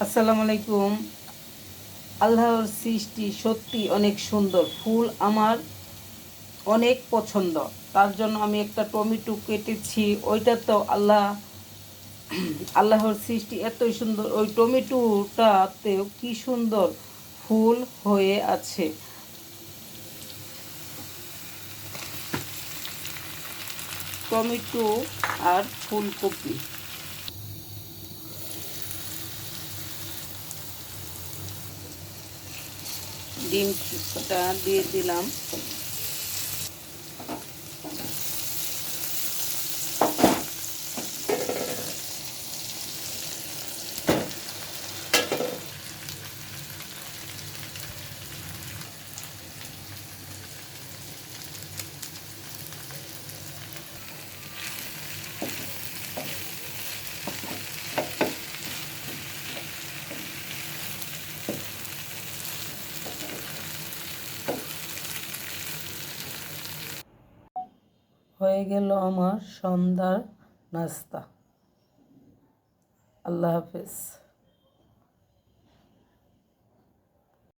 আসসালামু আলাইকুম। আল্লাহর সৃষ্টি সত্যি অনেক সুন্দর। ফুল আমার অনেক পছন্দ। তার জন্য আমি একটা টমেটো কেটেছি। ওইটা তো আল্লাহর সৃষ্টি এতই সুন্দর। ওই টমেটোটাতেও কি সুন্দর ফুল হয়ে আছে। টমেটো আর ফুলকপি, ডিমটা দিয়ে দিলাম। হয়ে গেল আমার সন্ধ্যার নাস্তা। আল্লাহ হাফেজ।